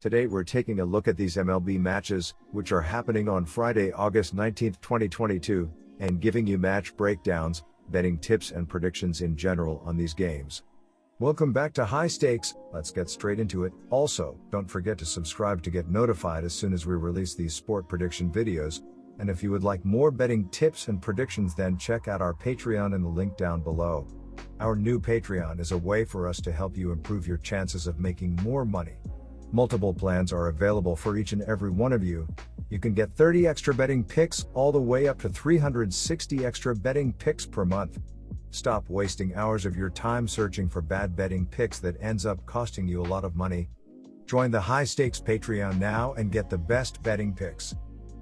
Today we're taking a look at these MLB matches, which are happening on Friday, August 19, 2022, and giving you match breakdowns, betting tips and predictions in general on these games. Welcome back to High Stakes. Let's get straight into it. Also, don't forget to subscribe to get notified as soon as we release these sport prediction videos. And if you would like more betting tips and predictions, then check out our Patreon in the link down below. Our new Patreon is a way for us to help you improve your chances of making more money. Multiple plans are available for each and every one of you. You can get 30 extra betting picks all the way up to 360 extra betting picks per month. Stop wasting hours of your time searching for bad betting picks that ends up costing you a lot of money. Join the High Stakes Patreon now and get the best betting picks.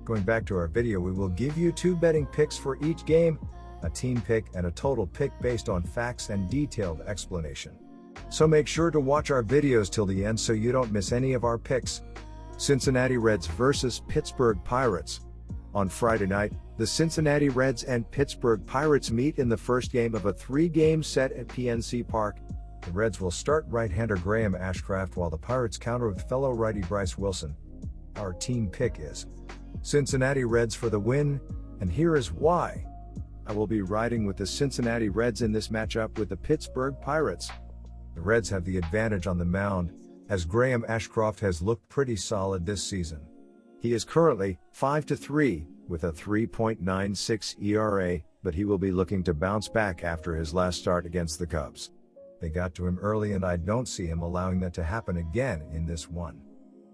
Going back to our video, we will give you 2 betting picks for each game, a team pick and a total pick based on facts and detailed explanation. So make sure to watch our videos till the end so you don't miss any of our picks. Cincinnati Reds versus Pittsburgh Pirates. On Friday night, the Cincinnati Reds and Pittsburgh Pirates meet in the first game of a 3-game set at PNC Park. The Reds will start right-hander Graham Ashcraft while the Pirates counter with fellow righty Bryce Wilson. Our team pick is Cincinnati Reds for the win, and here is why. I will be riding with the Cincinnati Reds in this matchup with the Pittsburgh Pirates. The Reds have the advantage on the mound, as Graham Ashcraft has looked pretty solid this season. He is currently 5-3, with a 3.96 ERA, but he will be looking to bounce back after his last start against the Cubs. They got to him early and I don't see him allowing that to happen again in this one.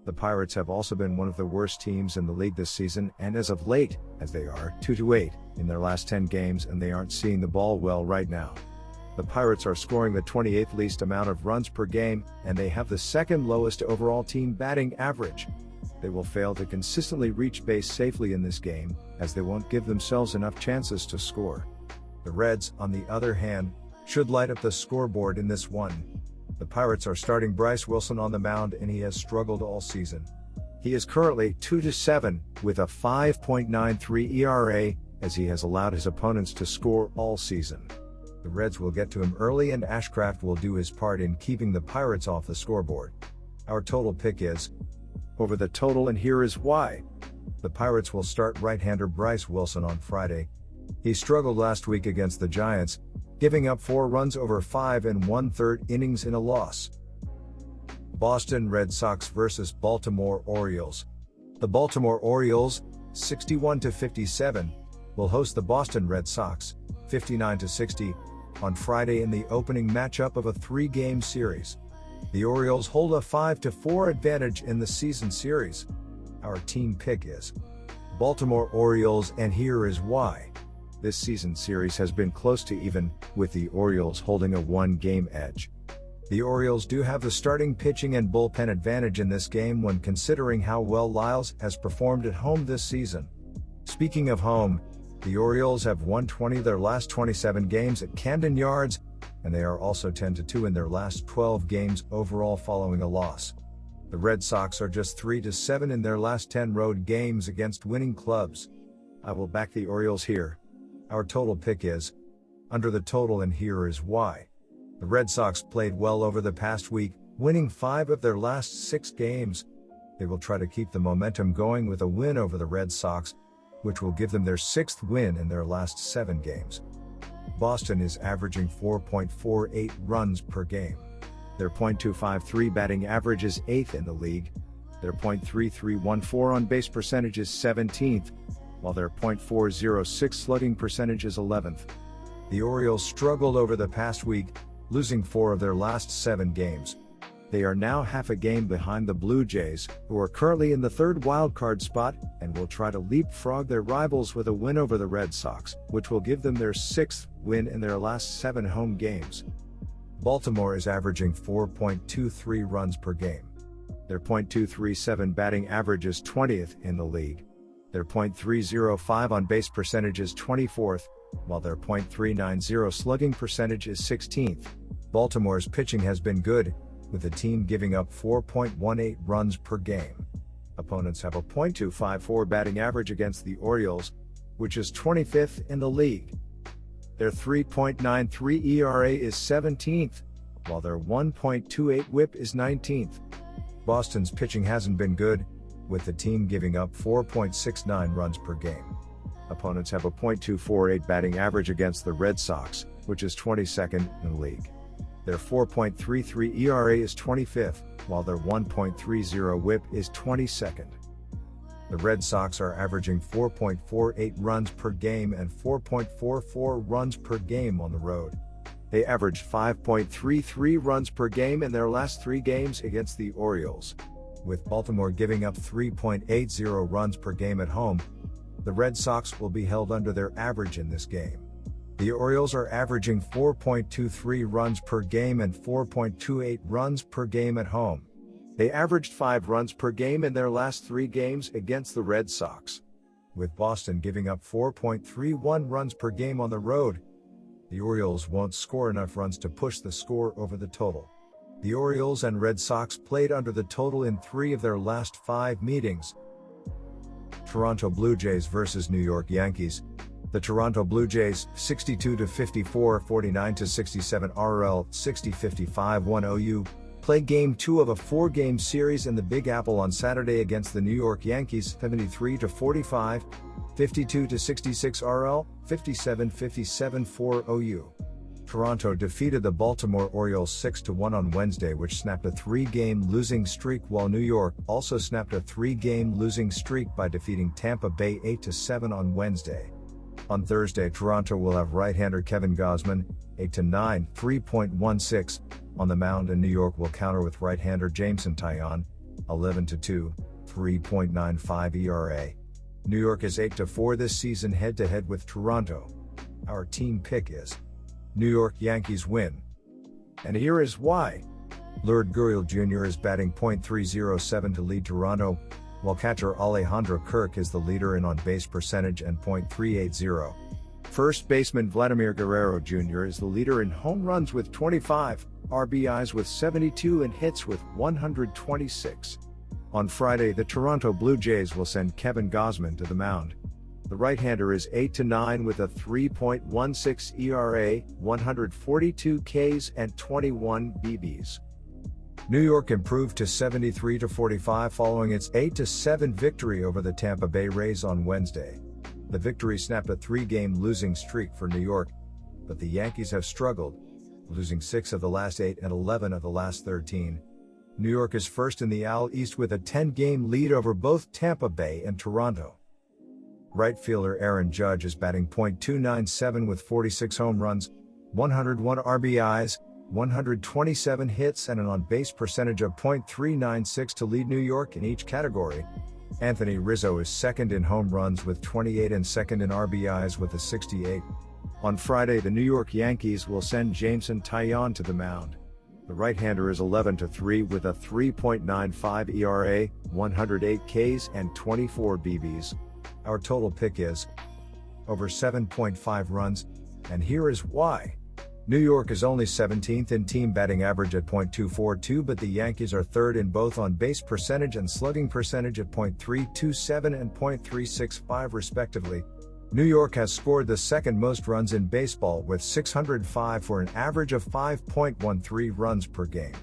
The Pirates have also been one of the worst teams in the league this season, and as of late, as they are 2-8 in their last 10 games and they aren't seeing the ball well right now. The Pirates are scoring the 28th least amount of runs per game, and they have the second lowest overall team batting average. They will fail to consistently reach base safely in this game, as they won't give themselves enough chances to score. The Reds, on the other hand, should light up the scoreboard in this one. The Pirates are starting Bryce Wilson on the mound and he has struggled all season. He is currently 2-7, with a 5.93 ERA, as he has allowed his opponents to score all season. The Reds will get to him early and Ashcraft will do his part in keeping the Pirates off the scoreboard. Our total pick is over the total, and here is why. The Pirates will start right-hander Bryce Wilson on Friday. He struggled last week against the Giants, giving up 4 runs over 5 1/3 innings in a loss. Boston Red Sox versus Baltimore Orioles. The Baltimore Orioles, 61-57, will host the Boston Red Sox, 59-60, on Friday in the opening matchup of a 3-game series. The Orioles hold a 5-4 advantage in the season series. Our team pick is Baltimore Orioles, and here is why. This season series has been close to even, with the Orioles holding a 1-game edge. The Orioles do have the starting pitching and bullpen advantage in this game when considering how well Lyles has performed at home this season. Speaking of home, the Orioles have won 20 of their last 27 games at Camden Yards, and they are also 10-2 in their last 12 games overall following a loss. The Red Sox are just 3-7 in their last 10 road games against winning clubs. I will back the Orioles here. Our total pick is under the total, and here is why. The Red Sox played well over the past week, winning 5 of their last 6 games. They will try to keep the momentum going with a win over the Red Sox, which will give them their 6th win in their last 7 games. Boston is averaging 4.48 runs per game. Their .253 batting average is 8th in the league. Their .3314 on base percentage is 17th, while their .406 slugging percentage is 11th. The Orioles struggled over the past week, losing 4 of their last 7 games. They are now half a game behind the Blue Jays, who are currently in the 3rd wildcard spot, and will try to leapfrog their rivals with a win over the Red Sox, which will give them their 6th win in their last 7 home games. Baltimore is averaging 4.23 runs per game. Their .237 batting average is 20th in the league. Their .305 on base percentage is 24th, while their .390 slugging percentage is 16th. Baltimore's pitching has been good, with the team giving up 4.18 runs per game. Opponents have a .254 batting average against the Orioles, which is 25th in the league. Their 3.93 ERA is 17th, while their 1.28 WHIP is 19th. Boston's pitching hasn't been good, with the team giving up 4.69 runs per game. Opponents have a .248 batting average against the Red Sox, which is 22nd in the league. Their 4.33 ERA is 25th, while their 1.30 WHIP is 22nd. The Red Sox are averaging 4.48 runs per game and 4.44 runs per game on the road. They averaged 5.33 runs per game in their last 3 games against the Orioles. With Baltimore giving up 3.80 runs per game at home, the Red Sox will be held under their average in this game. The Orioles are averaging 4.23 runs per game and 4.28 runs per game at home. They averaged 5 runs per game in their last 3 games against the Red Sox. With Boston giving up 4.31 runs per game on the road, the Orioles won't score enough runs to push the score over the total. The Orioles and Red Sox played under the total in 3 of their last 5 meetings. Toronto Blue Jays vs. New York Yankees. The Toronto Blue Jays, 62-54, 49-67 RL, 60-55 OU, play Game 2 of a 4-game series in the Big Apple on Saturday against the New York Yankees, 73-45, 52-66 RL, 57-57 OU. Toronto defeated the Baltimore Orioles 6-1 on Wednesday, which snapped a 3-game losing streak, while New York also snapped a 3-game losing streak by defeating Tampa Bay 8-7 on Wednesday. On Thursday, Toronto will have right-hander Kevin Gausman, 8-9, 3.16, on the mound, and New York will counter with right-hander Jameson Taillon, 11-2, 3.95 ERA. New York is 8-4 this season head-to-head with Toronto. Our team pick is New York Yankees win. And here is why. Lourdes Gurriel Jr. is batting .307 to lead Toronto, while catcher Alejandro Kirk is the leader in on-base percentage and .380. First baseman Vladimir Guerrero Jr. is the leader in home runs with 25, RBIs with 72 and hits with 126. On Friday, the Toronto Blue Jays will send Kevin Gausman to the mound. The right-hander is 8-9 with a 3.16 ERA, 142 Ks and 21 BBs. New York improved to 73-45 following its 8-7 victory over the Tampa Bay Rays on Wednesday. The victory snapped a 3-game losing streak for New York, but the Yankees have struggled, losing 6 of the last 8 and 11 of the last 13. New York is first in the AL East with a 10-game lead over both Tampa Bay and Toronto. Right fielder Aaron Judge is batting .297 with 46 home runs, 101 RBIs, 127 hits and an on-base percentage of .396 to lead New York in each category. Anthony Rizzo is second in home runs with 28 and second in RBIs with a 68. On Friday, the New York Yankees will send Jameson Taillon to the mound. The right-hander is 11-3 with a 3.95 ERA, 108 Ks and 24 BBs. Our total pick is over 7.5 runs, and here is why. New York is only 17th in team batting average at .242, but the Yankees are third in both on-base percentage and slugging percentage at .327 and .365 respectively. New York has scored the second most runs in baseball with 605 for an average of 5.13 runs per game.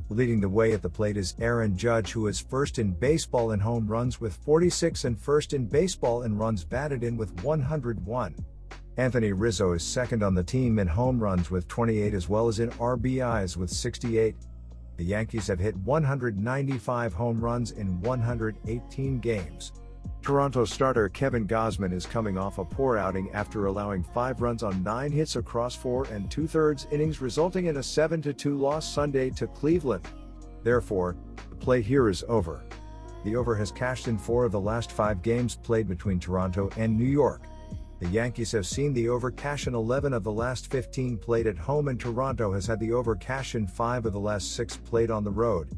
Leading the way at the plate is Aaron Judge, who is first in baseball in home runs with 46 and first in baseball in runs batted in with 101. Anthony Rizzo is second on the team in home runs with 28 as well as in RBIs with 68. The Yankees have hit 195 home runs in 118 games. Toronto starter Kevin Gausman is coming off a poor outing after allowing 5 runs on 9 hits across 4 2/3 innings, resulting in a 7-2 loss Sunday to Cleveland. Therefore, the play here is over. The over has cashed in 4 of the last 5 games played between Toronto and New York. The Yankees have seen the over cash in 11 of the last 15 played at home, and Toronto has had the over cash in 5 of the last 6 played on the road.